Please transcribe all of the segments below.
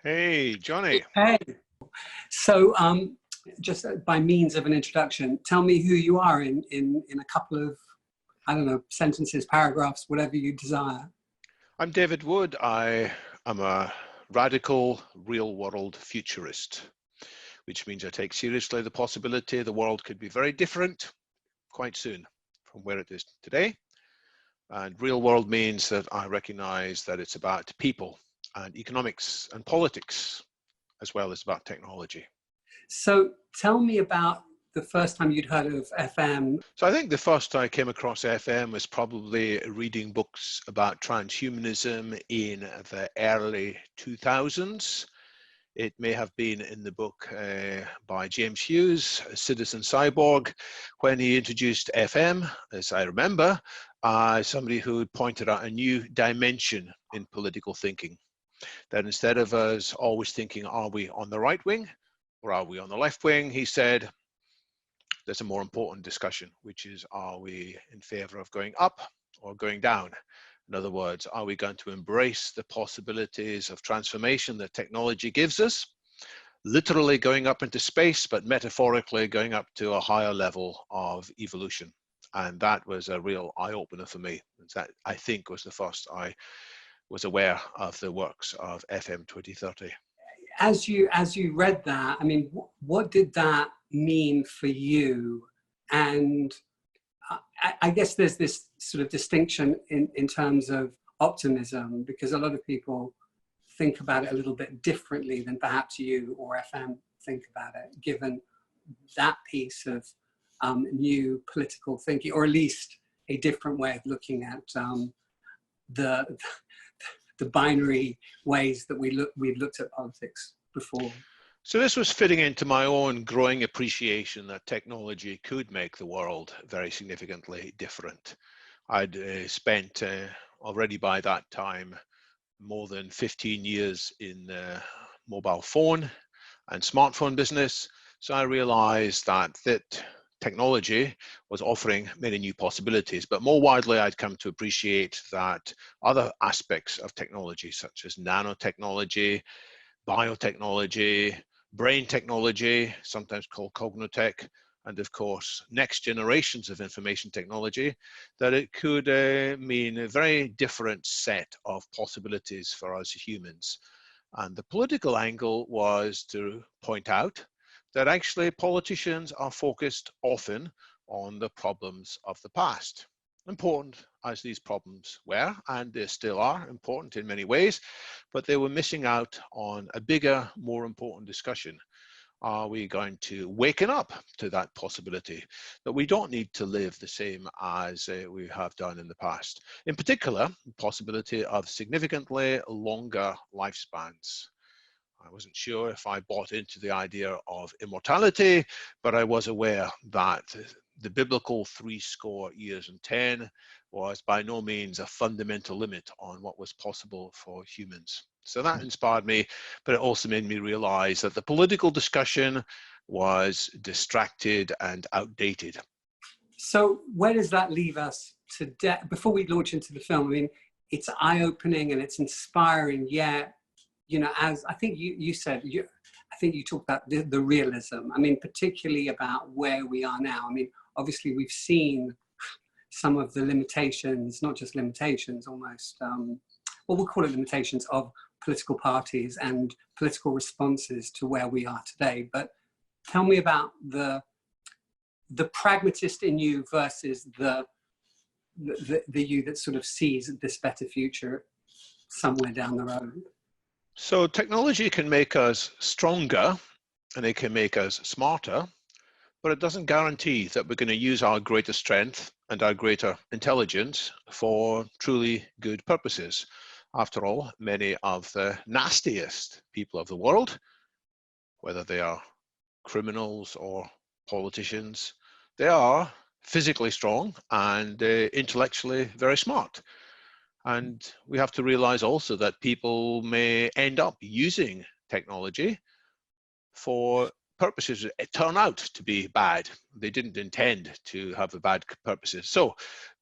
Hey, Johnny. Hey, so just by means of an introduction, tell me who you are in a couple of, I don't know, sentences, paragraphs, whatever you desire. I'm David Wood. I am a radical real-world futurist, which means I take seriously the possibility the world could be very different quite soon from where it is today. And real world means that I recognize that it's about people and economics and politics, as well as about technology. So tell me about the first time you'd heard of FM. So I think the first I came across FM was probably reading books about transhumanism in the early 2000s. It may have been in the book by James Hughes, Citizen Cyborg, when he introduced FM, as I remember, somebody who pointed out a new dimension in political thinking. That instead of us always thinking, are we on the right wing or are we on the left wing? He said, there's a more important discussion, which is, are we in favor of going up or going down? In other words, are we going to embrace the possibilities of transformation that technology gives us, literally going up into space, but metaphorically going up to a higher level of evolution? And that was a real eye-opener for me. That, I think, was the first I was aware of the works of FM 2030. As you read that, I mean, what did that mean for you? And I guess there's this sort of distinction in terms of optimism, because a lot of people think about it a little bit differently than perhaps you or FM think about it, given that piece of new political thinking, or at least a different way of looking at the binary ways that we've looked at politics before. So this was fitting into my own growing appreciation that technology could make the world very significantly different. I'd spent already by that time more than 15 years in the mobile phone and smartphone business. So I realized that technology was offering many new possibilities, but more widely I'd come to appreciate that other aspects of technology, such as nanotechnology, biotechnology, brain technology, sometimes called cognotech, and of course next generations of information technology, that it could mean a very different set of possibilities for us humans. And the political angle was to point out that actually politicians are focused often on the problems of the past. Important as these problems were, and they still are important in many ways, but they were missing out on a bigger, more important discussion. Are we going to waken up to that possibility that we don't need to live the same as we have done in the past? In particular, the possibility of significantly longer lifespans. I wasn't sure if I bought into the idea of immortality, but I was aware that the biblical 70 years and 10 was by no means a fundamental limit on what was possible for humans. So that inspired me, but it also made me realize that the political discussion was distracted and outdated. So where does that leave us today? Before we launch into the film, I mean, it's eye-opening and it's inspiring, yet, you know, as I think you said, I think you talked about the realism. I mean, particularly about where we are now. I mean, obviously we've seen some of the limitations, not just limitations, almost, well, we'll call it limitations of political parties and political responses to where we are today. But tell me about the pragmatist in you versus the you that sort of sees this better future somewhere down the road. So technology can make us stronger and it can make us smarter, but it doesn't guarantee that we're going to use our greater strength and our greater intelligence for truly good purposes. After all, many of the nastiest people of the world, whether they are criminals or politicians, they are physically strong and intellectually very smart. And we have to realize also that people may end up using technology for purposes that turn out to be bad. They didn't intend to have the bad purposes. So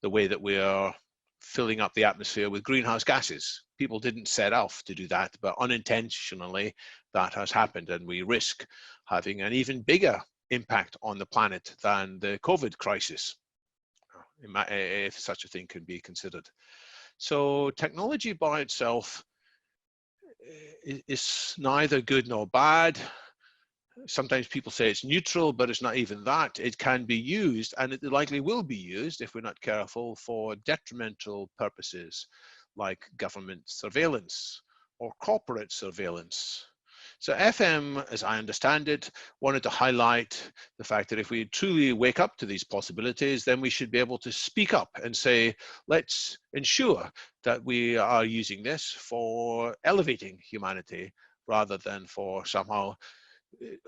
the way that we are filling up the atmosphere with greenhouse gases, people didn't set off to do that, but unintentionally that has happened, and we risk having an even bigger impact on the planet than the COVID crisis, if such a thing can be considered. So technology by itself is neither good nor bad. Sometimes people say it's neutral, but it's not even that. It can be used, and it likely will be used if we're not careful, for detrimental purposes like government surveillance or corporate surveillance. So FM, as I understand it, wanted to highlight the fact that if we truly wake up to these possibilities, then we should be able to speak up and say, let's ensure that we are using this for elevating humanity rather than for somehow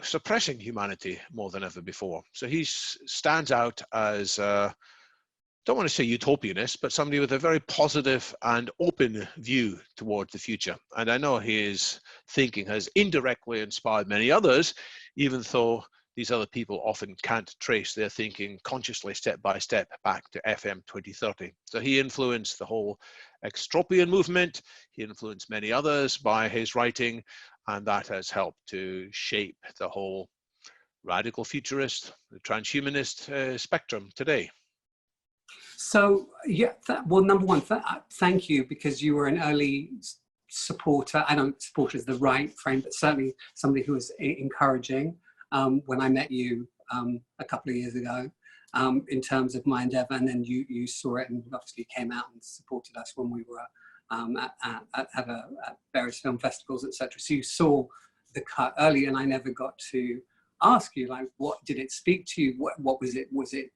suppressing humanity more than ever before. So he stands out as, don't want to say utopianist, but somebody with a very positive and open view towards the future. And I know his thinking has indirectly inspired many others, even though these other people often can't trace their thinking consciously step by step back to FM 2030. So he influenced the whole extropian movement. He influenced many others by his writing, and that has helped to shape the whole radical futurist, the transhumanist spectrum today. So, yeah, well, number one, thank you, because you were an early supporter. I don't support is the right frame, but certainly somebody who was encouraging when I met you a couple of years ago in terms of my endeavor. And then you saw it and obviously came out and supported us when we were at various film festivals, etc. So you saw the cut early, and I never got to ask you, like, what did it speak to you? What was it? Was it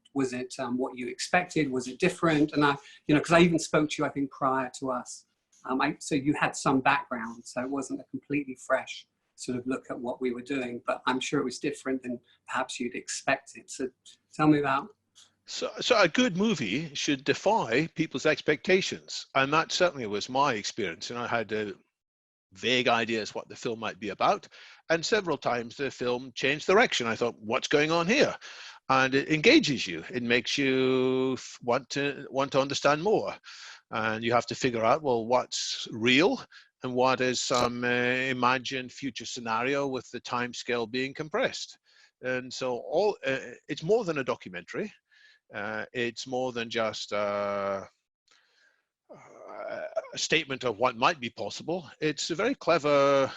what you expected? Was it different? And I, you know, because I even spoke to you, I think, prior to us. So you had some background, so it wasn't a completely fresh sort of look at what we were doing, but I'm sure it was different than perhaps you'd expected. So tell me about. So a good movie should defy people's expectations, and that certainly was my experience. And I had vague ideas what the film might be about, and several times the film changed direction. I thought, what's going on here? And it engages you. It makes you want to understand more, and you have to figure out, well, what's real and what is some imagined future scenario with the time scale being compressed. And so it's more than a documentary. It's more than just a statement of what might be possible. It's a very clever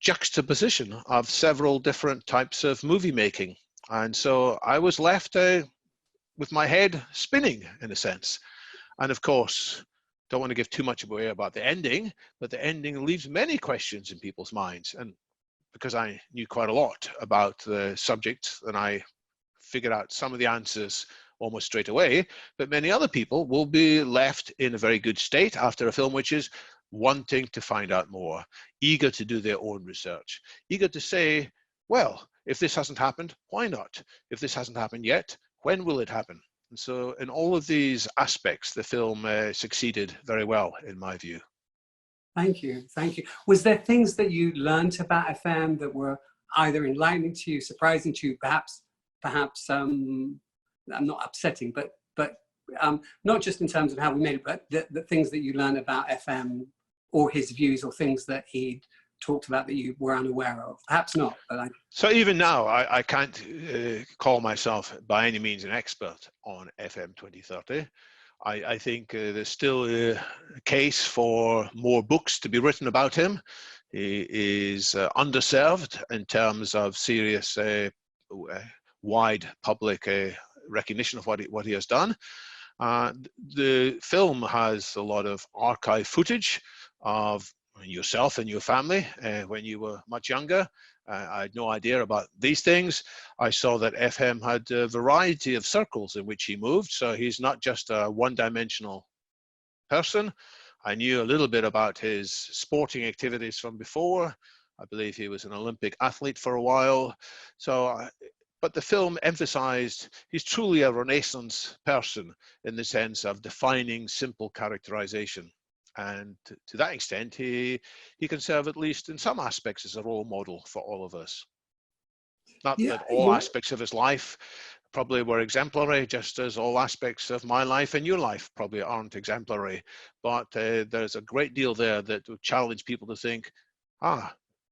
juxtaposition of several different types of movie making. And so I was left with my head spinning, in a sense. And of course, don't want to give too much away about the ending, but the ending leaves many questions in people's minds. And because I knew quite a lot about the subject, and I figured out some of the answers almost straight away, but many other people will be left in a very good state after a film which is wanting to find out more, eager to do their own research, eager to say, well, if this hasn't happened, why not? If this hasn't happened yet, when will it happen? And so in all of these aspects, the film succeeded very well, in my view. Thank you, thank you. Was there things that you learned about FM that were either enlightening to you, surprising to you, perhaps I'm not upsetting, but not just in terms of how we made it, but the things that you learned about FM or his views, or things that he talked about that you were unaware of? Perhaps not, but So even now, I can't call myself by any means an expert on FM 2030. I think there's still a case for more books to be written about him. He is underserved in terms of serious, wide public recognition of what he has done. The film has a lot of archive footage of yourself and your family when you were much younger. I had no idea about these things. I saw that FM had a variety of circles in which he moved, so he's not just a one-dimensional person. I knew a little bit about his sporting activities from before. I believe he was an Olympic athlete for a while. So, but the film emphasized he's truly a Renaissance person in the sense of defining simple characterization. And to that extent, he can serve, at least in some aspects, as a role model for all of us. Not that all aspects of his life probably were exemplary, just as all aspects of my life and your life probably aren't exemplary. But there's a great deal there that will challenge people to think,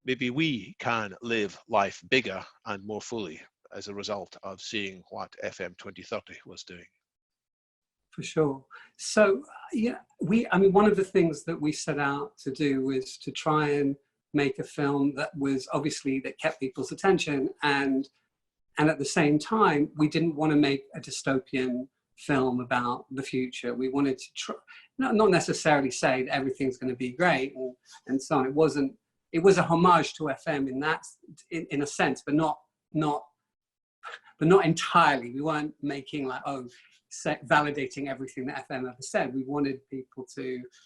maybe we can live life bigger and more fully as a result of seeing what FM 2030 was doing. For sure. So, yeah, I mean, one of the things that we set out to do was to try and make a film that was obviously that kept people's attention, and at the same time, we didn't want to make a dystopian film about the future. We wanted to try, not necessarily say that everything's going to be great and so on. It was a homage to FM in a sense, but not entirely. We weren't making like, validating everything that FM ever said. We wanted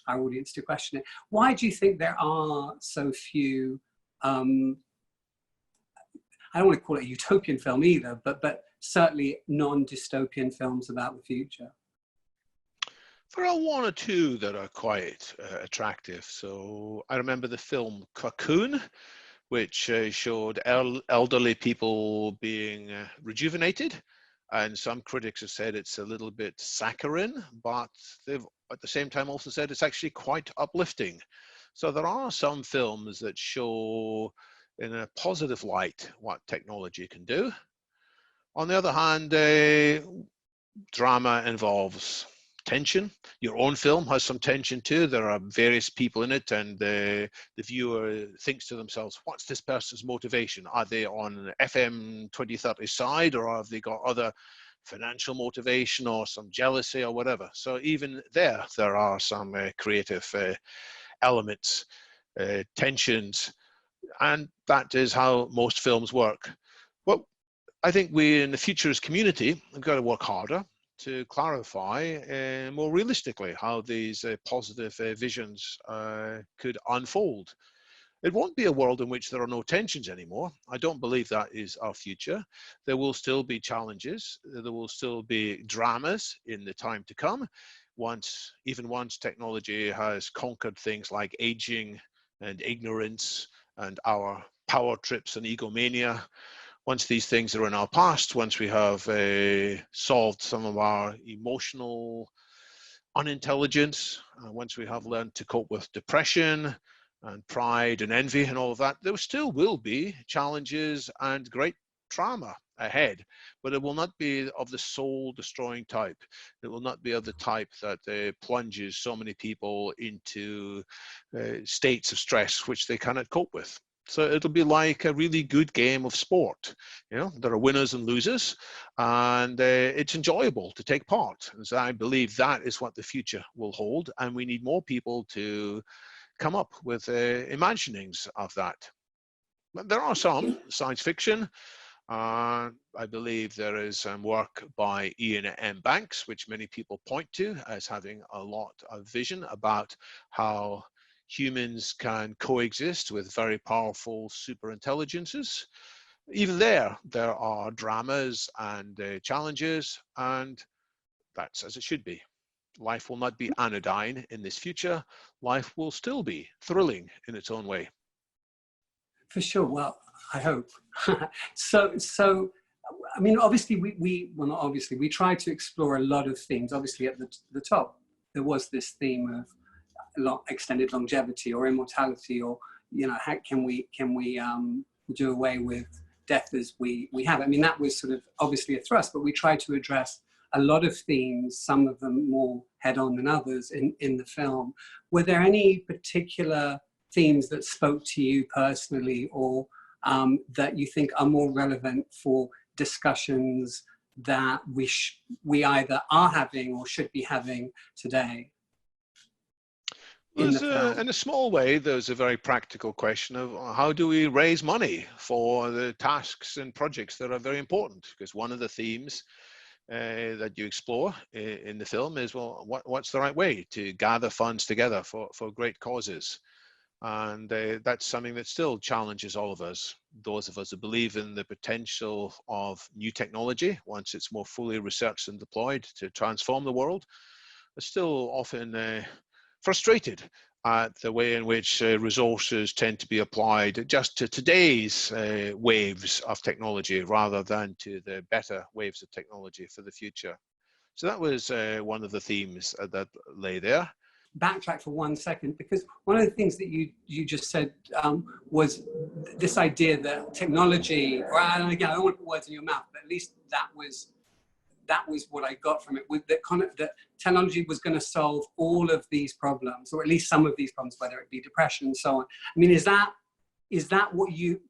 our audience to question it. Why do you think there are so few, I don't want to call it a utopian film either, but certainly non-dystopian films about the future? There are one or two that are quite attractive. So I remember the film Cocoon, which showed elderly people being rejuvenated. And some critics have said it's a little bit saccharine, but they've at the same time also said it's actually quite uplifting. So there are some films that show in a positive light what technology can do. On the other hand, drama involves tension. Your own film has some tension too. There are various people in it, and the viewer thinks to themselves, what's this person's motivation? Are they on FM 2030 side, or have they got other financial motivation or some jealousy or whatever? So even there are some creative elements, tensions, and that is how most films work. Well, I think we in the futurist community have got to work harder to clarify more realistically how these positive visions could unfold. It won't be a world in which there are no tensions anymore. I don't believe that is our future. There will still be challenges. There will still be dramas in the time to come. Even once technology has conquered things like aging and ignorance and our power trips and egomania, once these things are in our past, once we have solved some of our emotional unintelligence, once we have learned to cope with depression and pride and envy and all of that, there still will be challenges and great trauma ahead, but it will not be of the soul destroying type. It will not be of the type that plunges so many people into states of stress which they cannot cope with. So it'll be like a really good game of sport. You know, there are winners and losers, and it's enjoyable to take part. And so I believe that is what the future will hold, and we need more people to come up with imaginings of that. But there are some science fiction. I believe there is some work by Ian M. Banks, which many people point to as having a lot of vision about how humans can coexist with very powerful super intelligences. Even there are dramas and challenges, and that's as it should be. Life will not be anodyne in this future. Life will still be thrilling in its own way. For sure. Well, I hope. So I mean, obviously well, not obviously, we tried to explore a lot of themes. Obviously at the top, there was this theme of extended longevity or immortality, or, you know, how can we do away with death as we have it? I mean, that was sort of obviously a thrust, but we tried to address a lot of themes, some of them more head-on than others in the film. Were there any particular themes that spoke to you personally, or that you think are more relevant for discussions that we either are having or should be having today? In a small way, there's a very practical question of how do we raise money for the tasks and projects that are very important? Because one of the themes that you explore in the film is, well, what's the right way to gather funds together for great causes? And that's something that still challenges all of us. Those of us who believe in the potential of new technology, once it's more fully researched and deployed to transform the world, are still often frustrated at the way in which resources tend to be applied just to today's waves of technology rather than to the better waves of technology for the future. So that was one of the themes that lay there. Backtrack for 1 second, because one of the things that you just said was this idea that technology, or and again, I don't want to put words in your mouth, but at least that was what I got from it, with that kind of that technology was going to solve all of these problems, or at least some of these problems, whether it be depression and so on. I mean, is that what you,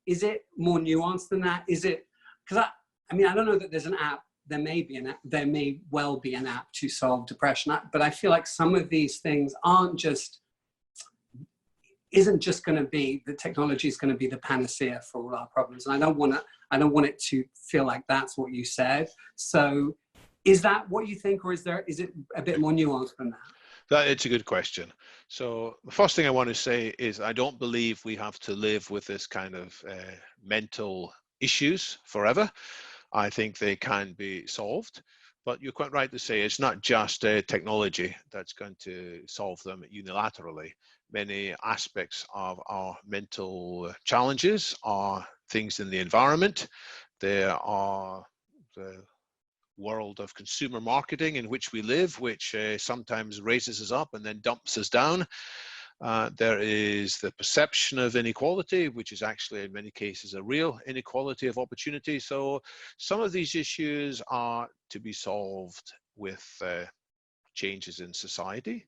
is it more nuanced than that? Is it, because I mean, I don't know that there's an app. There may well be an app to solve depression, but I feel like some of these things isn't just going to be, the technology is going to be the panacea for all our problems. And I don't want it to feel like that's what you said. So is that what you think, or is it a bit more nuanced than that? It's a good question. So the first thing I want to say is I don't believe we have to live with this kind of mental issues forever. I think they can be solved, but you're quite right to say it's not just technology that's going to solve them unilaterally. Many aspects of our mental challenges are things in the environment. There are the world of consumer marketing in which we live, which sometimes raises us up and then dumps us down. There is the perception of inequality, which is actually in many cases a real inequality of opportunity. So some of these issues are to be solved with changes in society.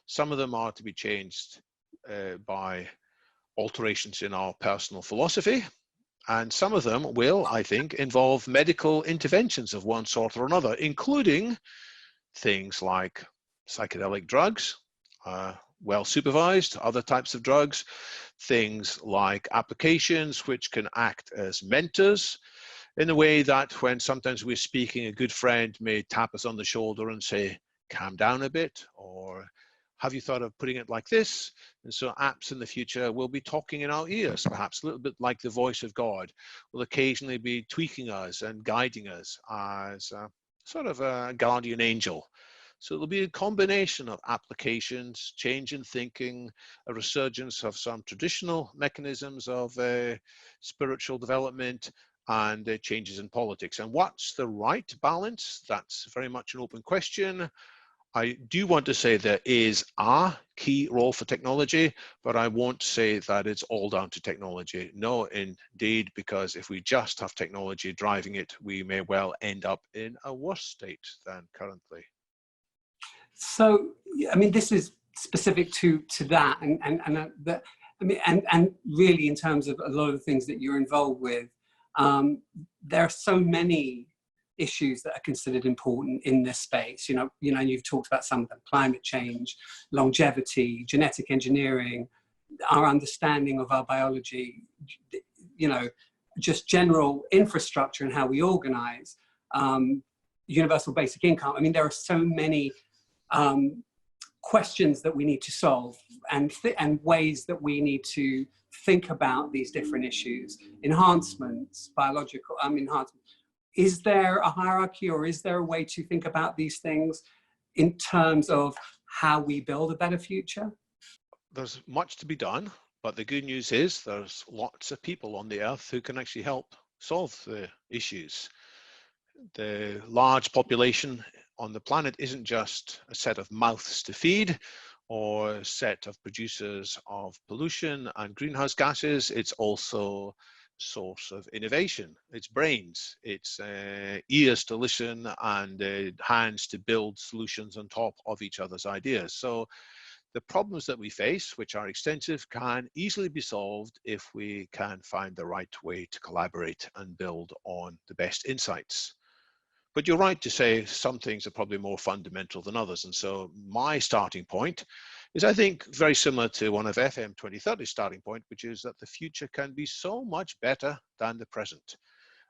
Some of them are to be changed by alterations in our personal philosophy. And some of them will, I think, involve medical interventions of one sort or another, including things like psychedelic drugs, well supervised, other types of drugs, things like applications which can act as mentors in a way that when sometimes we're speaking, a good friend may tap us on the shoulder and say, calm down a bit, or have you thought of putting it like this? And so apps in the future will be talking in our ears, perhaps a little bit like the voice of God, will occasionally be tweaking us and guiding us as sort of a guardian angel. So there'll be a combination of applications, change in thinking, a resurgence of some traditional mechanisms of spiritual development, and changes in politics. And what's the right balance? That's very much an open question. I do want to say there is a key role for technology, but I won't say that it's all down to technology. No, indeed, because if we just have technology driving it, we may well end up in a worse state than currently. So, I mean, this is specific to that, and really in terms of a lot of the things that you're involved with, there are so many issues that are considered important in this space. You know, you've talked about some of them: climate change, longevity, genetic engineering, our understanding of our biology, you know, just general infrastructure and how we organize, universal basic income. I mean, there are so many questions that we need to solve, and ways that we need to think about these different issues. Enhancements, biological, enhancements. Is there a hierarchy, or is there a way to think about these things in terms of how we build a better future? There's much to be done, but the good news is there's lots of people on the earth who can actually help solve the issues. The large population on the planet isn't just a set of mouths to feed or a set of producers of pollution and greenhouse gases. It's also a source of innovation. It's brains, it's ears to listen, and hands to build solutions on top of each other's ideas. So the problems that we face, which are extensive, can easily be solved if we can find the right way to collaborate and build on the best insights. But you're right to say some things are probably more fundamental than others. And so my starting point is, I think, very similar to one of FM 2030's starting point, which is that the future can be so much better than the present.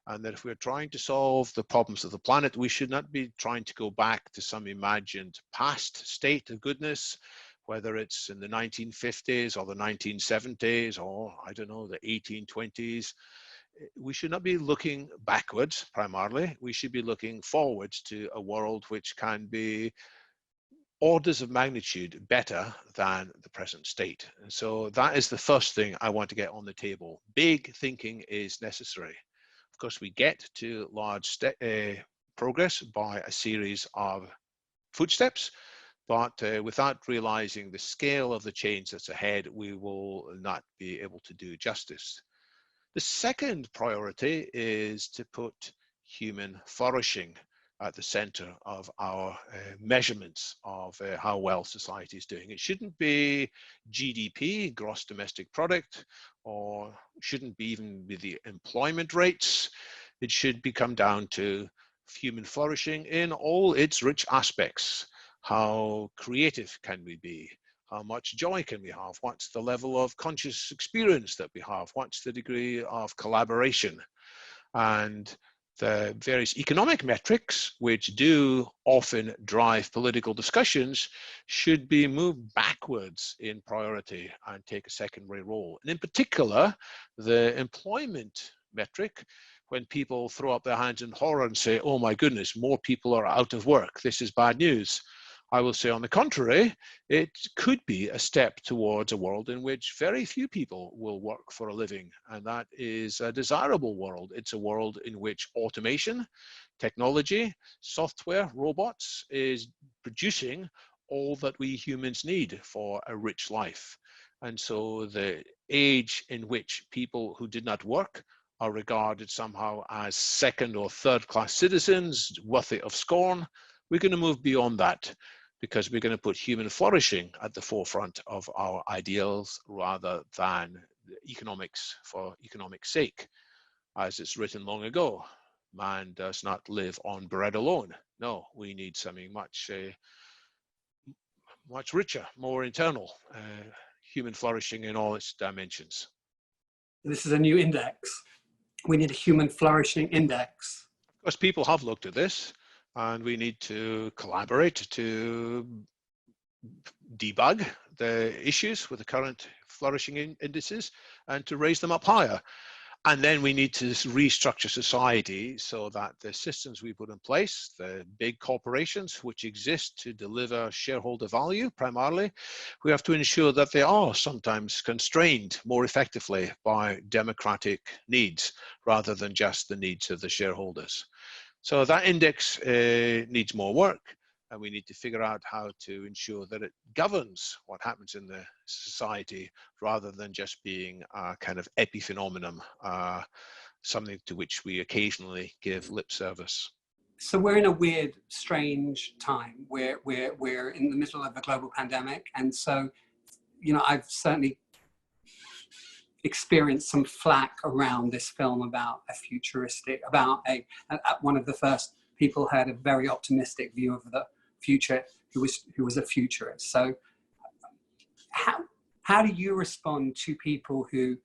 And that if we're trying to solve the problems of the planet, we should not be trying to go back to some imagined past state of goodness, whether it's in the 1950s or the 1970s or, I don't know, the 1820s. We should not be looking backwards primarily. We should be looking forwards to a world which can be orders of magnitude better than the present state. And so that is the first thing I want to get on the table. Big thinking is necessary. Of course, we get to large progress by a series of footsteps, but without realizing the scale of the change that's ahead, we will not be able to do justice. The second priority is to put human flourishing at the center of our measurements of how well society is doing. It shouldn't be GDP, gross domestic product, or shouldn't be even be the employment rates. It should come down to human flourishing in all its rich aspects. How creative can we be? How much joy can we have? What's the level of conscious experience that we have? What's the degree of collaboration? And the various economic metrics, which do often drive political discussions, should be moved backwards in priority and take a secondary role. And in particular, the employment metric, when people throw up their hands in horror and say, oh my goodness, more people are out of work, this is bad news. I will say, on the contrary, it could be a step towards a world in which very few people will work for a living. And that is a desirable world. It's a world in which automation, technology, software, robots is producing all that we humans need for a rich life. And so the age in which people who did not work are regarded somehow as second or third class citizens, worthy of scorn, we're going to move beyond that, because we're going to put human flourishing at the forefront of our ideals rather than economics for economic's sake. As it's written long ago, man does not live on bread alone. No, we need something much, much richer, more internal, human flourishing in all its dimensions. This is a new index. We need a human flourishing index. Of course, people have looked at this, and we need to collaborate to debug the issues with the current flourishing indices and to raise them up higher. And then we need to restructure society so that the systems we put in place, the big corporations which exist to deliver shareholder value primarily, we have to ensure that they are sometimes constrained more effectively by democratic needs rather than just the needs of the shareholders. So that index needs more work, and we need to figure out how to ensure that it governs what happens in the society rather than just being a kind of epiphenomenon, something to which we occasionally give lip service. So we're in a weird, strange time. We're in the middle of a global pandemic, and so, you know, I've certainly experienced some flack around this film about a futuristic, about one of the first people who had a very optimistic view of the future, who was a futurist. So how do you respond to people who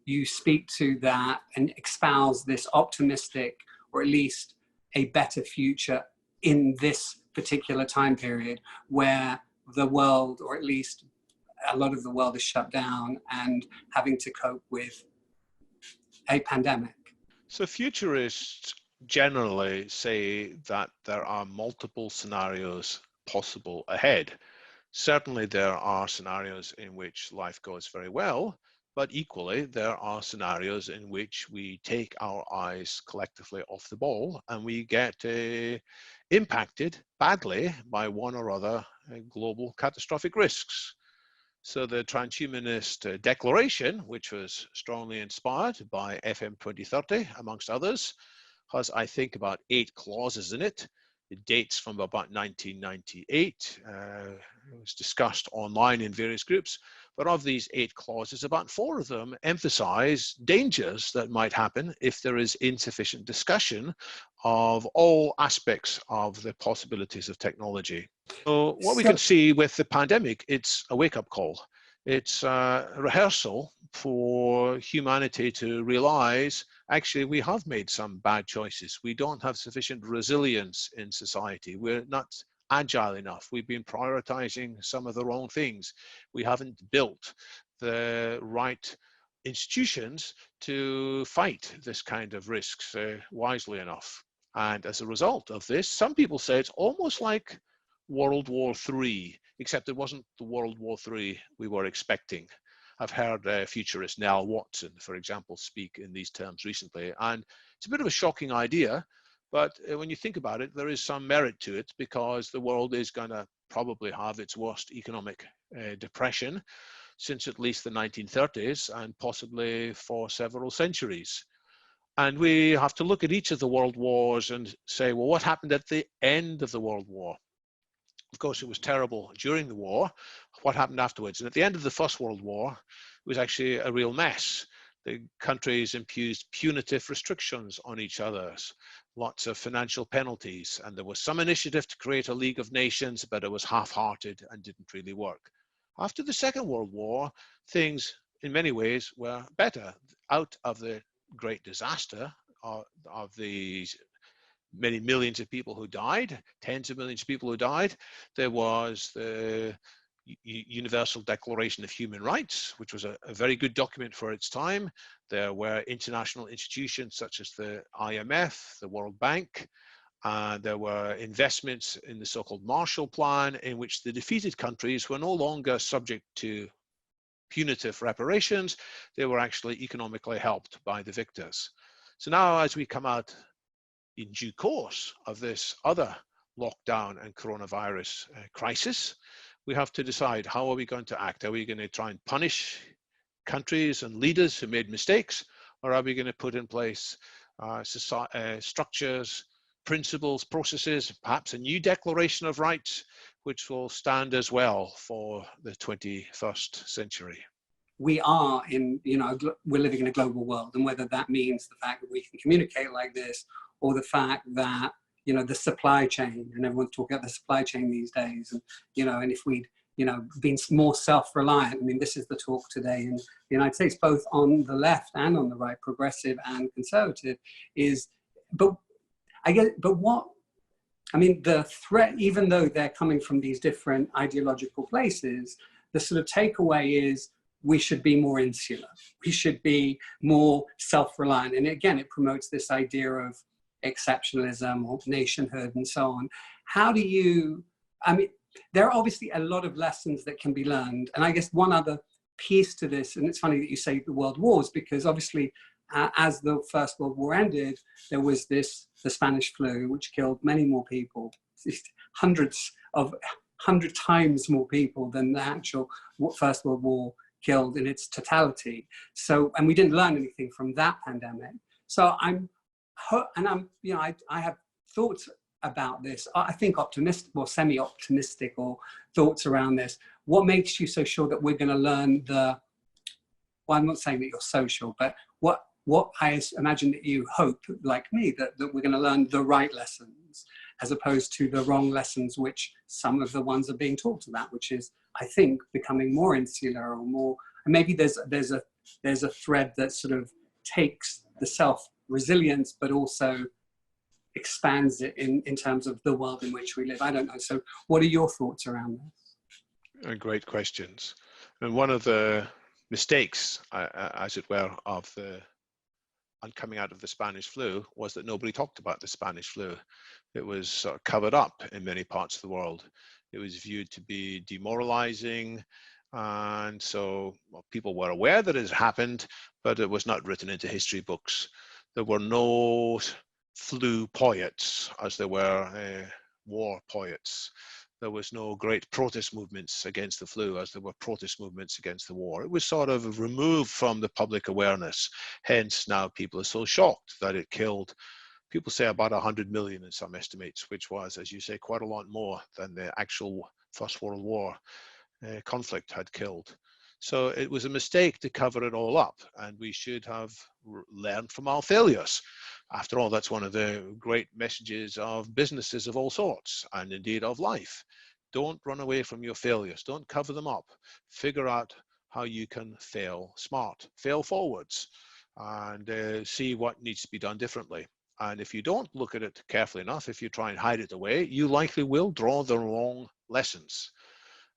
you speak to that and espouse this optimistic, or at least a better future in this particular time period where the world, or at least a lot of the world, is shut down and having to cope with a pandemic? So futurists generally say that there are multiple scenarios possible ahead. Certainly there are scenarios in which life goes very well, but equally there are scenarios in which we take our eyes collectively off the ball and we get impacted badly by one or other global catastrophic risks. So the transhumanist declaration, which was strongly inspired by FM 2030, amongst others, has, I think, about 8 clauses in it. It dates from about 1998. It was discussed online in various groups. But of these 8 clauses, about 4 of them emphasize dangers that might happen if there is insufficient discussion of all aspects of the possibilities of technology. So what we can see with the pandemic, it's a wake-up call. It's a rehearsal for humanity to realize, actually, we have made some bad choices. We don't have sufficient resilience in society. We're not agile enough. We've been prioritizing some of the wrong things. We haven't built the right institutions to fight this kind of risks wisely enough. And as a result of this, some people say it's almost like World War III, except it wasn't the World War III we were expecting. I've heard futurist Nell Watson, for example, speak in these terms recently, and it's a bit of a shocking idea, but when you think about it, there is some merit to it, because the world is going to probably have its worst economic depression since at least the 1930s, and possibly for several centuries. And we have to look at each of the world wars and say, well, what happened at the end of the World War? Of course, it was terrible during the war. What happened afterwards? And at the end of the First World War, it was actually a real mess. The countries imposed punitive restrictions on each other, lots of financial penalties, and there was some initiative to create a League of Nations, but it was half-hearted and didn't really work. After the Second World War, things in many ways were better. Out of the great disaster of the many millions of people who died, tens of millions of people who died, there was the Universal Declaration of Human Rights, which was a very good document for its time. There were international institutions such as the IMF, the World Bank, and there were investments in the so-called Marshall Plan, in which the defeated countries were no longer subject to punitive reparations. They were actually economically helped by the victors. So now, as we come out in due course of this other lockdown and coronavirus crisis, we have to decide, how are we going to act? Are we going to try and punish countries and leaders who made mistakes, or are we going to put in place structures, principles, processes, perhaps a new declaration of rights, which will stand as well for the 21st century? We are in, we're living in a global world, and whether that means the fact that we can communicate like this, or the fact that, the supply chain, and everyone's talking about the supply chain these days, and, and if we'd, been more self-reliant. I mean, this is the talk today in the United States, both on the left and on the right, progressive and conservative, but the threat, even though they're coming from these different ideological places, the sort of takeaway is we should be more insular. We should be more self-reliant. And again, it promotes this idea of exceptionalism or nationhood and so on. How do you, there are obviously a lot of lessons that can be learned. And I guess one other piece to this, and it's funny that you say the world wars, because obviously as the First World War ended, there was the Spanish flu, which killed many more people, 100 times more people than the actual First World War killed in its totality. So, and we didn't learn anything from that pandemic. So I have thoughts about this. I think optimistic or semi-optimistic or thoughts around this. What makes you so sure that we're going to learn well, I'm not saying that you're social, but what I imagine that you hope, like me, that we're going to learn the right lessons as opposed to the wrong lessons, which some of the ones are being talked about, which is, I think, becoming more insular or more, and maybe there's a thread that sort of takes the self-resilience, but also expands it in terms of the world in which we live. I don't know. So what are your thoughts around this? Great questions. And one of the mistakes, as it were, and coming out of the Spanish flu was that nobody talked about the Spanish flu. It was sort of covered up in many parts of the world. It was viewed to be demoralizing. And so people were aware that it had happened, but it was not written into history books. There were no flu poets as there were war poets. There was no great protest movements against the flu as there were protest movements against the war. It was sort of removed from the public awareness. Hence now people are so shocked that it killed, people say about 100 million in some estimates, which was, as you say, quite a lot more than the actual First World War conflict had killed. So it was a mistake to cover it all up, and we should have learned from our failures. After all, that's one of the great messages of businesses of all sorts, and indeed of life. Don't run away from your failures. Don't cover them up. Figure out how you can fail smart, fail forwards, and see what needs to be done differently. And if you don't look at it carefully enough, if you try and hide it away, you likely will draw the wrong lessons.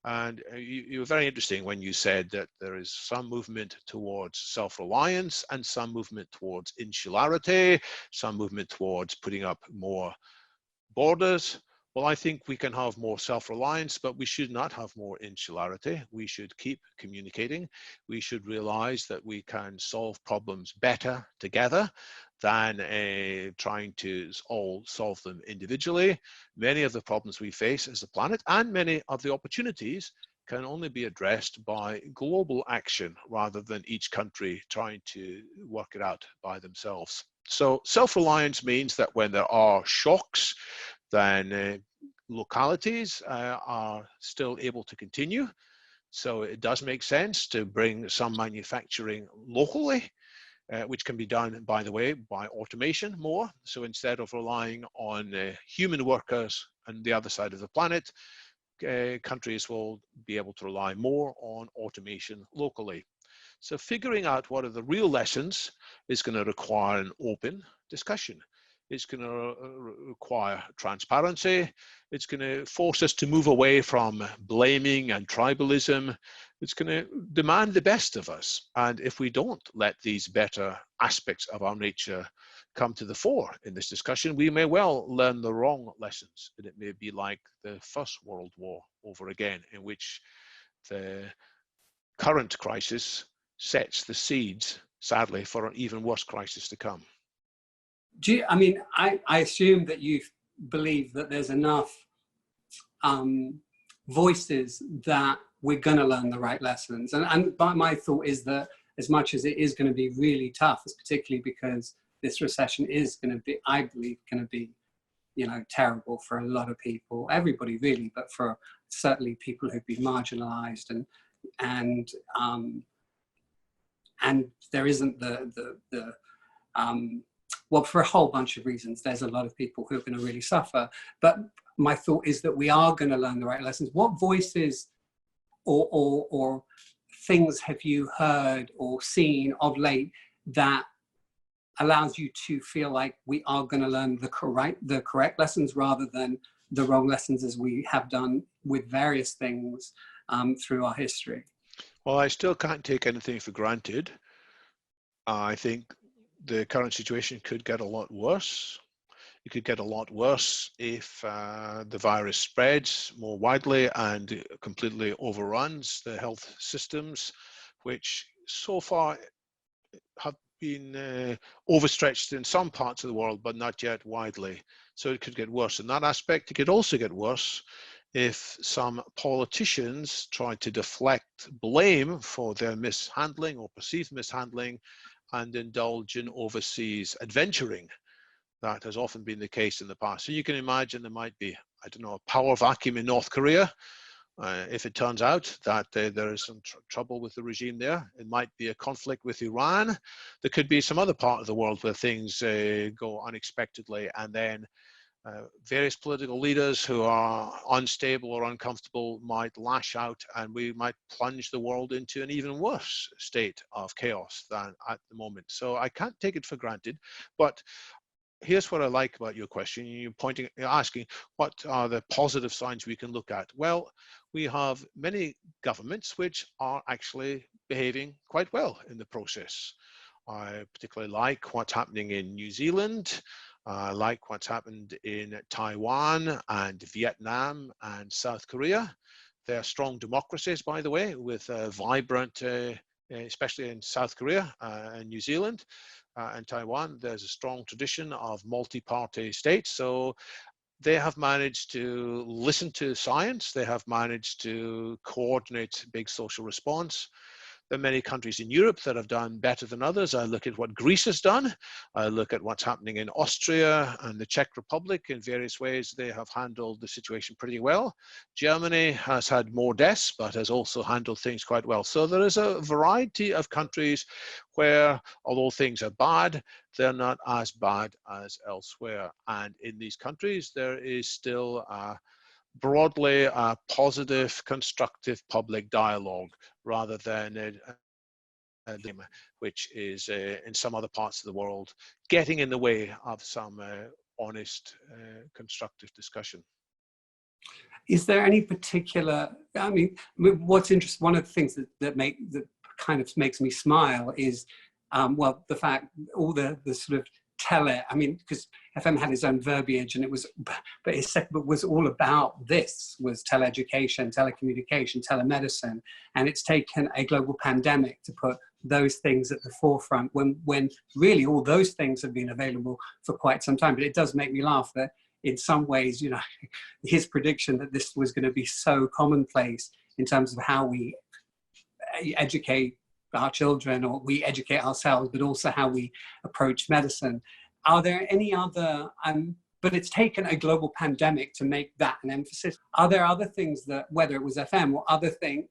And you were very interesting when you said that there is some movement towards self-reliance and some movement towards insularity, some movement towards putting up more borders. Well, I think we can have more self-reliance, but we should not have more insularity. We should keep communicating. We should realize that we can solve problems better together than trying to all solve them individually. Many of the problems we face as a planet and many of the opportunities can only be addressed by global action rather than each country trying to work it out by themselves. So self-reliance means that when there are shocks, then localities are still able to continue. So it does make sense to bring some manufacturing locally, which can be done, by the way, by automation more. So instead of relying on human workers on the other side of the planet, countries will be able to rely more on automation locally. So figuring out what are the real lessons is going to require an open discussion. It's going to require transparency. It's going to force us to move away from blaming and tribalism. It's going to demand the best of us. And if we don't let these better aspects of our nature come to the fore in this discussion, we may well learn the wrong lessons. And it may be like the First World War over again, in which the current crisis sets the seeds, sadly, for an even worse crisis to come. I mean, I assume that you believe that there's enough voices that we're going to learn the right lessons. And my thought is that as much as it is going to be really tough, it's particularly because this recession is going to be, I believe, going to be, you know, terrible for a lot of people, everybody really, but for certainly people who've been marginalized and there isn't well, for a whole bunch of reasons, there's a lot of people who are going to really suffer. But my thought is that we are going to learn the right lessons. What voices or things have you heard or seen of late that allows you to feel like we are going to learn the correct lessons rather than the wrong lessons, as we have done with various things through our history? Well, I still can't take anything for granted. I think the current situation could get a lot worse. It could get a lot worse if the virus spreads more widely and completely overruns the health systems, which so far have been overstretched in some parts of the world, but not yet widely. So it could get worse in that aspect. It could also get worse if some politicians try to deflect blame for their mishandling or perceived mishandling and indulge in overseas adventuring. That has often been the case in the past. So you can imagine there might be, I don't know, a power vacuum in North Korea. If it turns out that there is some trouble with the regime there, it might be a conflict with Iran. There could be some other part of the world where things go unexpectedly, and then various political leaders who are unstable or uncomfortable might lash out, and we might plunge the world into an even worse state of chaos than at the moment. So I can't take it for granted, but here's what I like about your question. You're asking what are the positive signs we can look at. Well, we have many governments which are actually behaving quite well in the process. I particularly like what's happening in New Zealand. I like what's happened in Taiwan and Vietnam and South Korea. They're strong democracies, by the way, with vibrant, especially in South Korea and New Zealand and Taiwan, there's a strong tradition of multi-party states. So they have managed to listen to science. They have managed to coordinate big social response. There are many countries in Europe that have done better than others. I look at what Greece has done. I look at what's happening in Austria and the Czech Republic. In various ways, they have handled the situation pretty well. Germany has had more deaths, but has also handled things quite well. So there is a variety of countries where, although things are bad, they're not as bad as elsewhere. And in these countries, there is still broadly a positive, constructive public dialogue rather than which is in some other parts of the world getting in the way of some honest, constructive discussion. Is there any particular, I mean, what's interesting, one of the things that kind of makes me smile is, well, the fact all the sort of I mean, because FM had its own verbiage, and it was, but his second book was all about this, was teleeducation, telecommunication, telemedicine, and it's taken a global pandemic to put those things at the forefront when really all those things have been available for quite some time. But it does make me laugh that in some ways, you know, his prediction that this was going to be so commonplace in terms of how we educate our children, or we educate ourselves, but also how we approach medicine. Are there any other, but it's taken a global pandemic to make that an emphasis. Are there other things that, whether it was FM or other things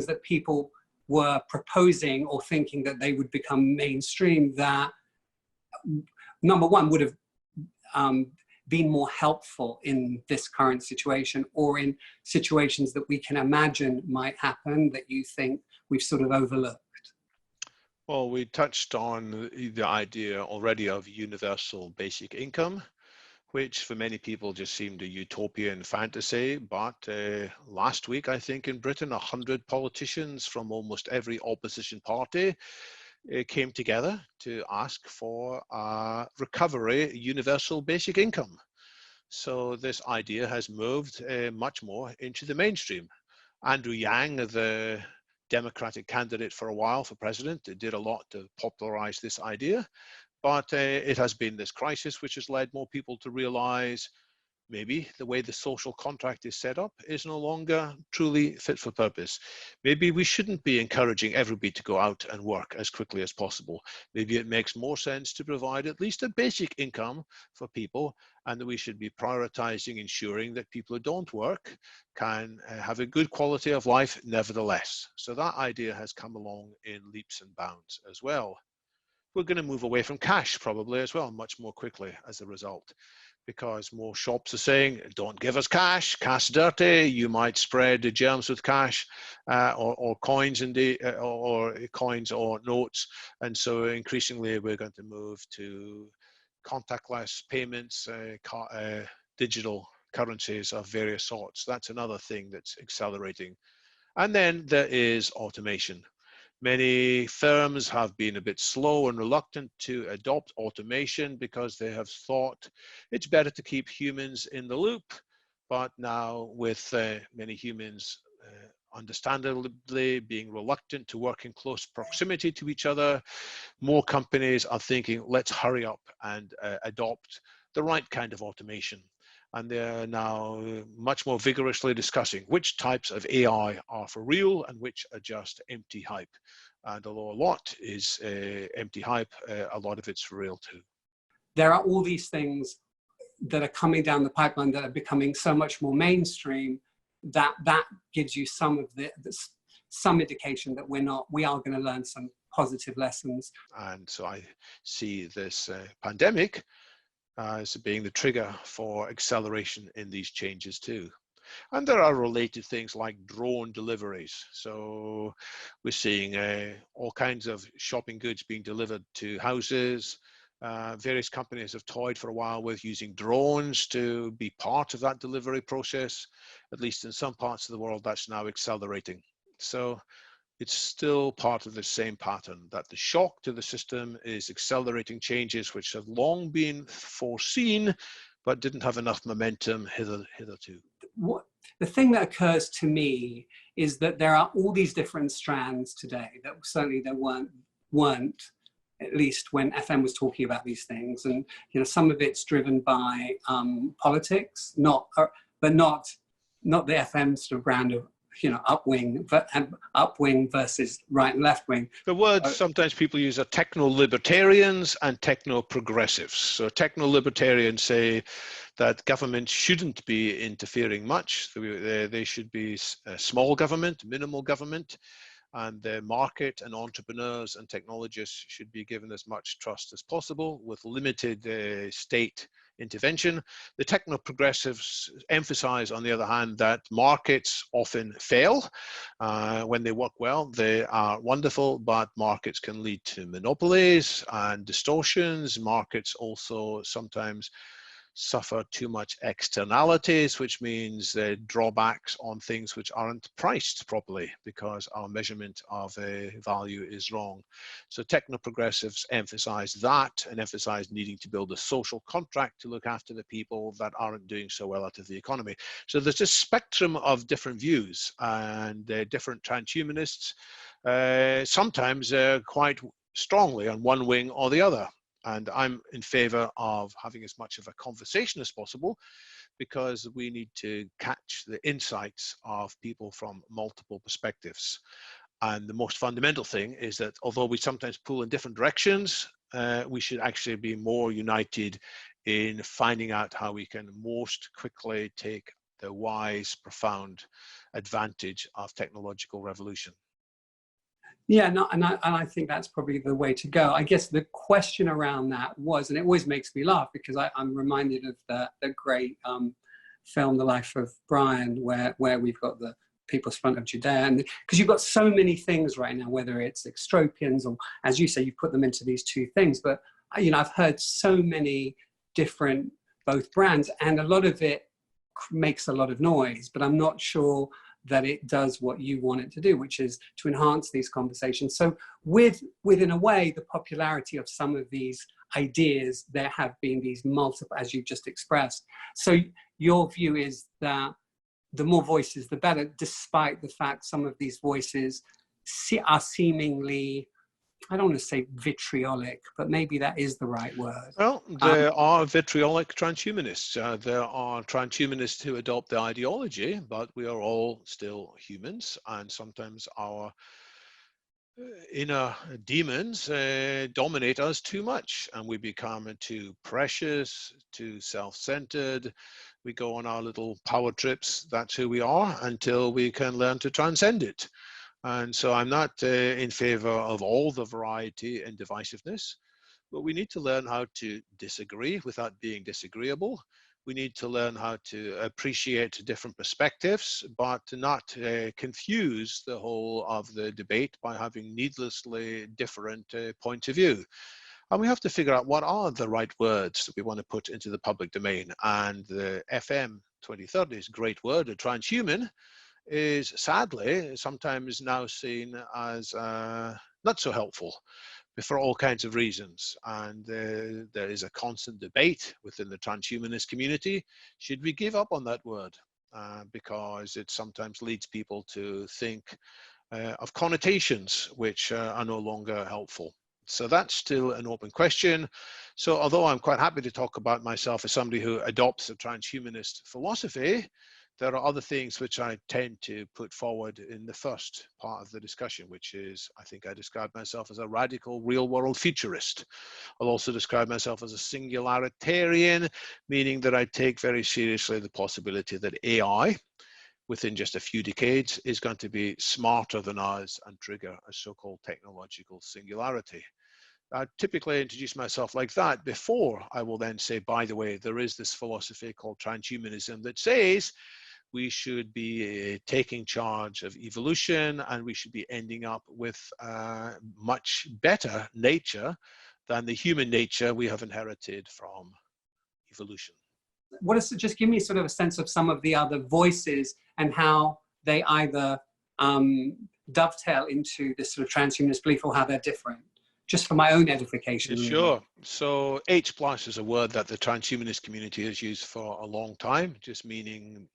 that people were proposing or thinking that they would become mainstream, that, number one, would have been more helpful in this current situation, or in situations that we can imagine might happen that you think we've sort of overlooked? Well, we touched on the idea already of universal basic income, which for many people just seemed a utopian fantasy. But last week, I think in Britain, 100 politicians from almost every opposition party came together to ask for a recovery universal basic income. So this idea has moved much more into the mainstream. Andrew Yang, the Democratic candidate for a while for president, did a lot to popularize this idea, but it has been this crisis which has led more people to realize maybe the way the social contract is set up is no longer truly fit for purpose. Maybe we shouldn't be encouraging everybody to go out and work as quickly as possible. Maybe it makes more sense to provide at least a basic income for people, and that we should be prioritizing ensuring that people who don't work can have a good quality of life nevertheless. So that idea has come along in leaps and bounds as well. We're going to move away from cash probably as well, much more quickly as a result, because more shops are saying, don't give us cash, cash dirty, you might spread the germs with cash, or coins or coins or notes. And so increasingly we're going to move to contactless payments, digital currencies of various sorts. That's another thing that's accelerating. And then there is automation. Many firms have been a bit slow and reluctant to adopt automation because they have thought it's better to keep humans in the loop. But now with many humans understandably being reluctant to work in close proximity to each other, more companies are thinking, let's hurry up and adopt the right kind of automation. And they're now much more vigorously discussing which types of AI are for real and which are just empty hype. And although a lot is empty hype, a lot of it's for real too. There are all these things that are coming down the pipeline that are becoming so much more mainstream that gives you some indication that we are going to learn some positive lessons. And so I see this pandemic as being the trigger for acceleration in these changes too. And there are related things like drone deliveries. So we're seeing all kinds of shopping goods being delivered to houses. Various companies have toyed for a while with using drones to be part of that delivery process. At least in some parts of the world, that's now accelerating. So it's still part of the same pattern, that the shock to the system is accelerating changes which have long been foreseen, but didn't have enough momentum hitherto. The thing that occurs to me is that there are all these different strands today that certainly there weren't, at least when FM was talking about these things. And you know, some of it's driven by politics, but not the FM sort of brand of, you know, upwing versus right and left wing. The words sometimes people use are techno-libertarians and techno-progressives. So techno-libertarians say that government shouldn't be interfering much. They should be small government, minimal government, and the market and entrepreneurs and technologists should be given as much trust as possible with limited state intervention. The techno-progressives emphasize, on the other hand, that markets often fail. When they work well, they are wonderful, but markets can lead to monopolies and distortions. Markets also sometimes suffer too much externalities, which means drawbacks on things which aren't priced properly because our measurement of a value is wrong. So techno-progressives emphasize that and emphasize needing to build a social contract to look after the people that aren't doing so well out of the economy. So there's a spectrum of different views, and different transhumanists sometimes quite strongly on one wing or the other. And I'm in favor of having as much of a conversation as possible, because we need to catch the insights of people from multiple perspectives. And the most fundamental thing is that although we sometimes pull in different directions, we should actually be more united in finding out how we can most quickly take the wise, profound advantage of technological revolution. Yeah, no, and I think that's probably the way to go. I guess the question around that was, and it always makes me laugh because I'm reminded of the great film, The Life of Brian, where we've got the People's Front of Judea, and because you've got so many things right now, whether it's extropians or, as you say, you put them into these two things. But you know, I've heard so many different both brands, and a lot of it makes a lot of noise, but I'm not sure that it does what you want it to do, which is to enhance these conversations. So within a way, the popularity of some of these ideas, there have been these multiple, as you've just expressed. So your view is that the more voices, the better, despite the fact some of these voices are seemingly, I don't want to say vitriolic, but maybe that is the right word. Well, there are vitriolic transhumanists. There are transhumanists who adopt the ideology, but we are all still humans, and sometimes our inner demons dominate us too much, and we become too precious, too self-centered. We go on our little power trips. That's who we are, until we can learn to transcend it. And so I'm not in favor of all the variety and divisiveness, but we need to learn how to disagree without being disagreeable. We need to learn how to appreciate different perspectives, but to not confuse the whole of the debate by having needlessly different points of view. And we have to figure out what are the right words that we want to put into the public domain. And the FM 2030's great word, a transhuman, is sadly sometimes now seen as not so helpful for all kinds of reasons. And there is a constant debate within the transhumanist community. Should we give up on that word? Because it sometimes leads people to think of connotations which are no longer helpful. So that's still an open question. So although I'm quite happy to talk about myself as somebody who adopts a transhumanist philosophy, there are other things which I tend to put forward in the first part of the discussion, which is, I think I describe myself as a radical real-world futurist. I'll also describe myself as a singularitarian, meaning that I take very seriously the possibility that AI, within just a few decades, is going to be smarter than us and trigger a so-called technological singularity. I typically introduce myself like that before I will then say, by the way, there is this philosophy called transhumanism that says we should be taking charge of evolution, and we should be ending up with much better nature than the human nature we have inherited from evolution. What is, just give me sort of a sense of some of the other voices and how they either dovetail into this sort of transhumanist belief or how they're different, just for my own edification. Really. Sure. So H+ is a word that the transhumanist community has used for a long time, just meaning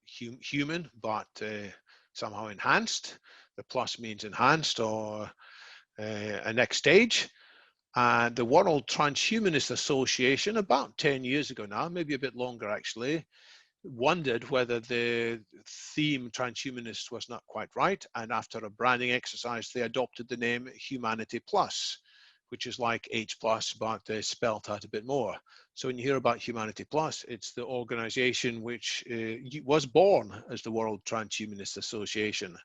human, but somehow enhanced. The plus means enhanced or a next stage. And the World Transhumanist Association, about 10 years ago now, maybe a bit longer actually, wondered whether the theme transhumanist was not quite right. And after a branding exercise, they adopted the name Humanity Plus, which is like H+, but spelt out a bit more. So when you hear about Humanity Plus, it's the organization which was born as the World Transhumanist Association.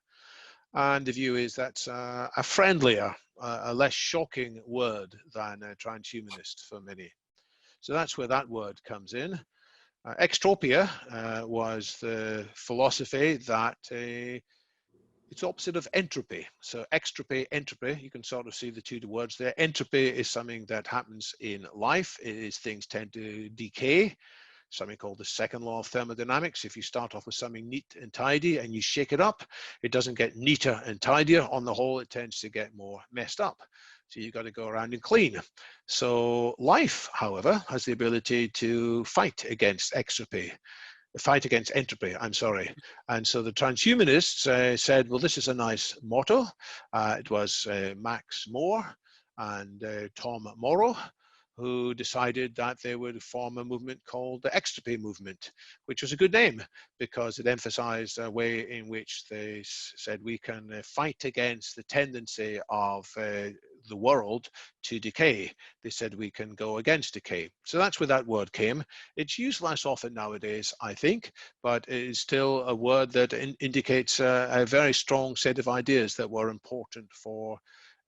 And the view is that's a friendlier, a less shocking word than transhumanist for many. So that's where that word comes in. Extropia was the philosophy that It's opposite of entropy. So extropy, entropy, you can sort of see the two words there. Entropy is something that happens in life. It is things tend to decay, something called the second law of thermodynamics. If you start off with something neat and tidy and you shake it up, it doesn't get neater and tidier. On the whole, it tends to get more messed up. So you've got to go around and clean. So life, however, has the ability to fight against entropy. I'm sorry. And so the transhumanists said, well, this is a nice motto. It was Max More and Tom Morrow who decided that they would form a movement called the extropy movement, which was a good name because it emphasized a way in which they said we can fight against the tendency of the world to decay. They said we can go against decay. So that's where that word came. It's used less often nowadays, I think, but it is still a word that indicates a very strong set of ideas that were important for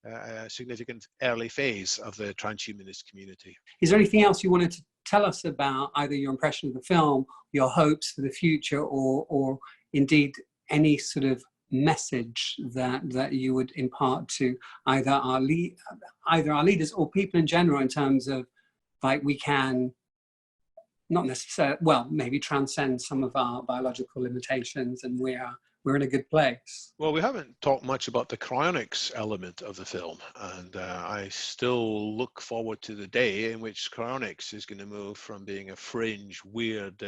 a significant early phase of the transhumanist community. Is there anything else you wanted to tell us about either your impression of the film, your hopes for the future, or indeed any sort of message that you would impart to either our leaders or people in general in terms of like we can not necessarily, well, maybe transcend some of our biological limitations and we're in a good place? Well, we haven't talked much about the cryonics element of the film, and I still look forward to the day in which cryonics is going to move from being a fringe, weird,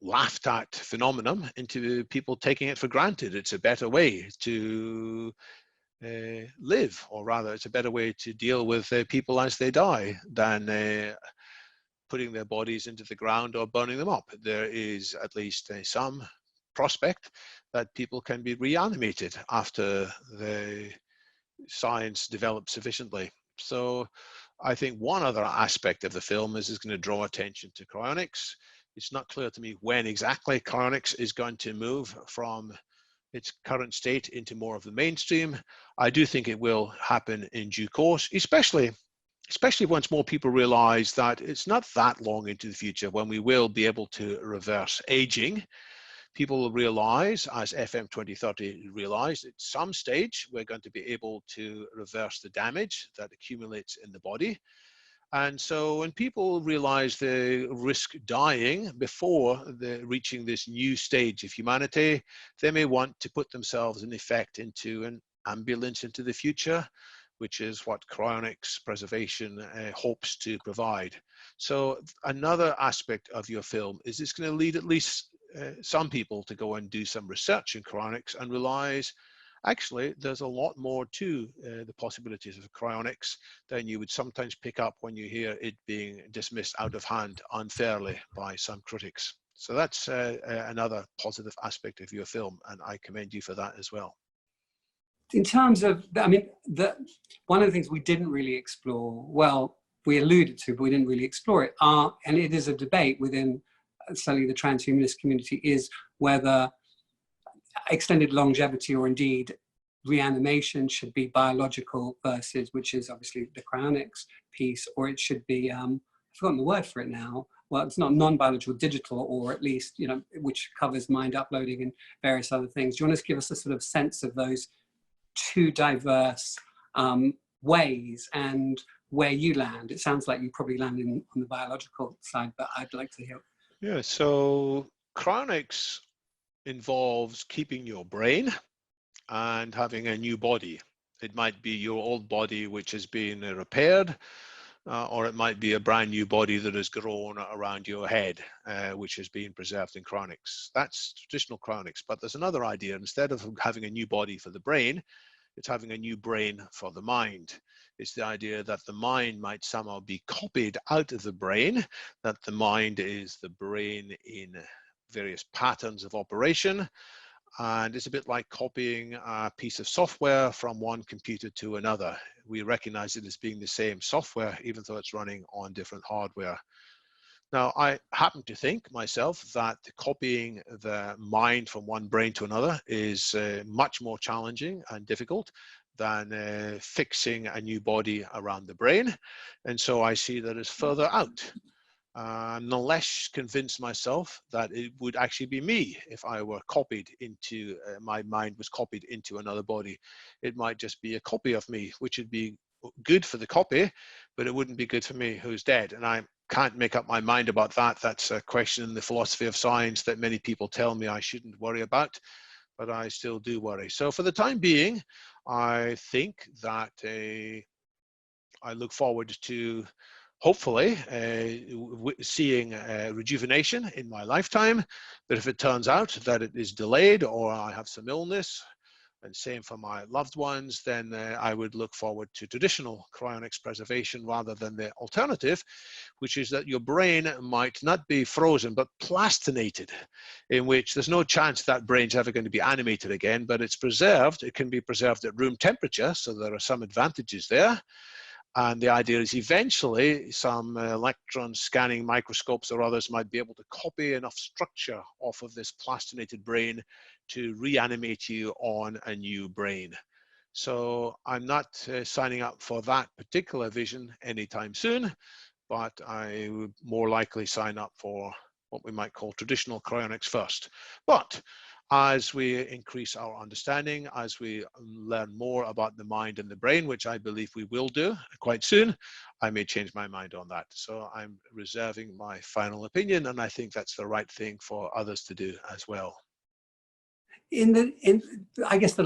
laughed at phenomenon into people taking it for granted. It's a better way to live, or rather, it's a better way to deal with people as they die than putting their bodies into the ground or burning them up. There is at least some prospect that people can be reanimated after the science develops sufficiently. So I think one other aspect of the film is going to draw attention to cryonics. It's not clear to me when exactly cryonics is going to move from its current state into more of the mainstream. I do think it will happen in due course, especially once more people realize that it's not that long into the future when we will be able to reverse aging. People will realize, as FM 2030 realized, at some stage, we're going to be able to reverse the damage that accumulates in the body. And so when people realize they risk dying before reaching this new stage of humanity, they may want to put themselves in effect into an ambulance into the future, which is what cryonics preservation hopes to provide. So another aspect of your film is it's going to lead at least some people to go and do some research in cryonics and realize actually there's a lot more to the possibilities of cryonics than you would sometimes pick up when you hear it being dismissed out of hand unfairly by some critics. So that's another positive aspect of your film, and I commend you for that as well. In terms of, I mean, one of the things we didn't really explore, well, we alluded to, but we didn't really explore it, and it is a debate within certainly the transhumanist community, is whether extended longevity or indeed reanimation should be biological versus, which is obviously the cryonics piece, or it should be, I've forgotten the word for it now, well, it's not non-biological, digital, or at least, you know, which covers mind uploading and various other things. Do you want to give us a sort of sense of those two diverse ways and where you land? It sounds like you probably land on the biological side, but I'd like to hear. Yeah, so cryonics involves keeping your brain and having a new body. It might be your old body which has been repaired, or it might be a brand new body that has grown around your head, which has been preserved in cryonics. That's traditional cryonics, but there's another idea. Instead of having a new body for the brain, it's having a new brain for the mind. It's the idea that the mind might somehow be copied out of the brain, that the mind is the brain in various patterns of operation. And it's a bit like copying a piece of software from one computer to another. We recognize it as being the same software, even though it's running on different hardware. Now, I happen to think myself that copying the mind from one brain to another is much more challenging and difficult than fixing a new body around the brain. And so I see that as further out. nonetheless convinced myself that it would actually be me if I were copied into, my mind was copied into another body. It might just be a copy of me, which would be good for the copy, but it wouldn't be good for me who's dead. And I can't make up my mind about that. That's a question in the philosophy of science that many people tell me I shouldn't worry about, but I still do worry. So for the time being, I think that I look forward to hopefully seeing rejuvenation in my lifetime. But if it turns out that it is delayed or I have some illness, and same for my loved ones, then I would look forward to traditional cryonics preservation rather than the alternative, which is that your brain might not be frozen but plastinated, in which there's no chance that brain's ever going to be animated again, but it's preserved. It can be preserved at room temperature, so there are some advantages there. And the idea is eventually some electron scanning microscopes or others might be able to copy enough structure off of this plastinated brain to reanimate you on a new brain. So I'm not signing up for that particular vision anytime soon, but I would more likely sign up for what we might call traditional cryonics first. But as we increase our understanding, as we learn more about the mind and the brain, which I believe we will do quite soon, I may change my mind on that. So I'm reserving my final opinion, and I think that's the right thing for others to do as well. I guess the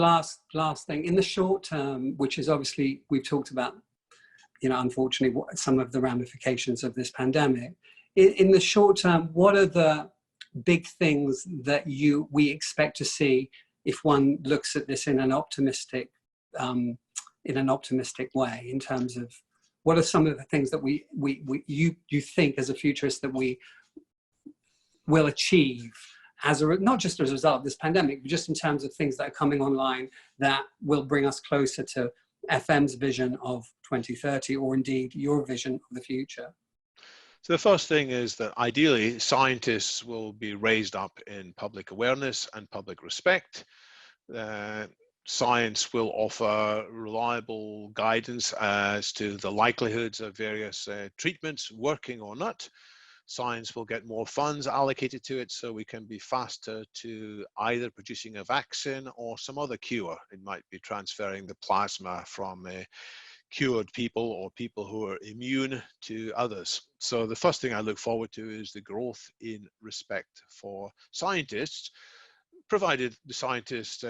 last thing, in the short term, which is obviously, we've talked about, you know, unfortunately, some of the ramifications of this pandemic. In the short term, what are the big things that we expect to see if one looks at this in an optimistic way, in terms of what are some of the things that you think as a futurist that we will achieve as not just as a result of this pandemic, but just in terms of things that are coming online that will bring us closer to FM's vision of 2030, or indeed your vision of the future? So the first thing is that ideally scientists will be raised up in public awareness and public respect. Science will offer reliable guidance as to the likelihoods of various treatments working or not. Science will get more funds allocated to it so we can be faster to either producing a vaccine or some other cure. It might be transferring the plasma from cured people or people who are immune to others. So the first thing I look forward to is the growth in respect for scientists, provided the scientists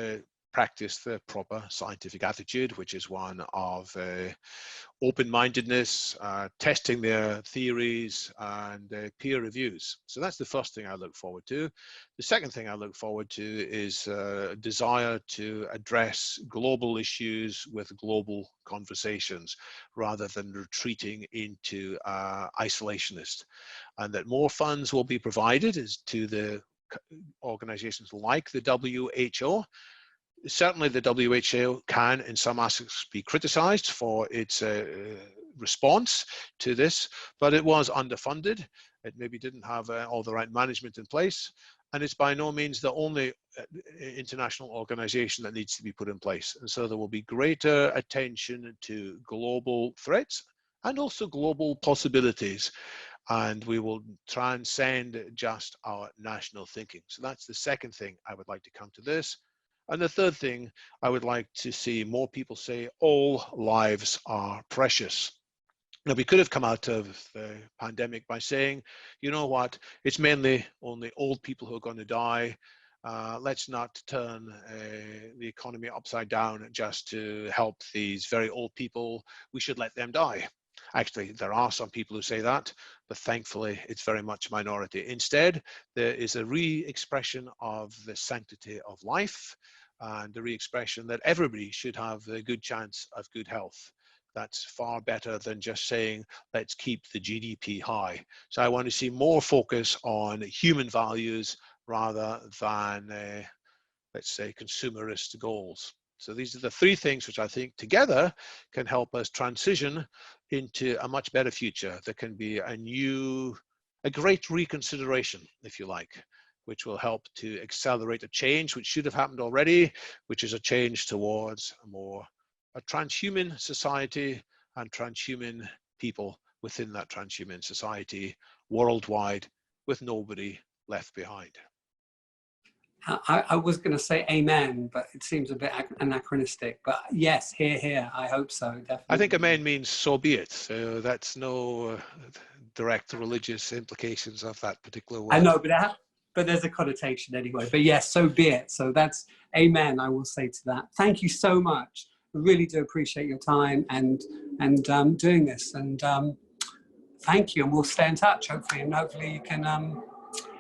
practice the proper scientific attitude, which is one of open-mindedness, testing their theories, and peer reviews. So that's the first thing I look forward to. The second thing I look forward to is a desire to address global issues with global conversations rather than retreating into isolationist, and that more funds will be provided to the organizations like the WHO. Certainly the WHO can in some aspects be criticized for its response to this, but it was underfunded. It maybe didn't have all the right management in place, and it's by no means the only international organization that needs to be put in place. And so there will be greater attention to global threats and also global possibilities, and we will transcend just our national thinking. So that's the second thing I would like to come to this. And the third thing, I would like to see more people say all lives are precious. Now, we could have come out of the pandemic by saying, you know what, it's mainly only old people who are going to die. Let's not turn the economy upside down just to help these very old people. We should let them die. Actually, there are some people who say that, but thankfully it's very much a minority. Instead, there is a re-expression of the sanctity of life and the re-expression that everybody should have a good chance of good health. That's far better than just saying, let's keep the GDP high. So I want to see more focus on human values rather than, let's say, consumerist goals. So these are the three things which I think together can help us transition into a much better future. There can be a great reconsideration, if you like, which will help to accelerate a change which should have happened already, which is a change towards a transhuman society and transhuman people within that transhuman society, worldwide with nobody left behind. I was going to say amen, but it seems a bit anachronistic. But yes, here. I hope so, definitely. I think amen means so be it. So that's no direct religious implications of that particular word. I know, but there's a connotation anyway. But yes, so be it. So that's amen, I will say to that. Thank you so much. I really do appreciate your time and doing this. And thank you. And we'll stay in touch, hopefully. And hopefully you can,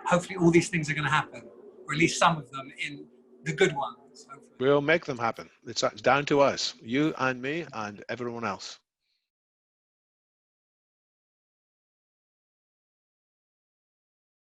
hopefully all these things are going to happen. Or at least some of them, in the good ones. Hopefully. We'll make them happen. It's down to us, you and me and everyone else.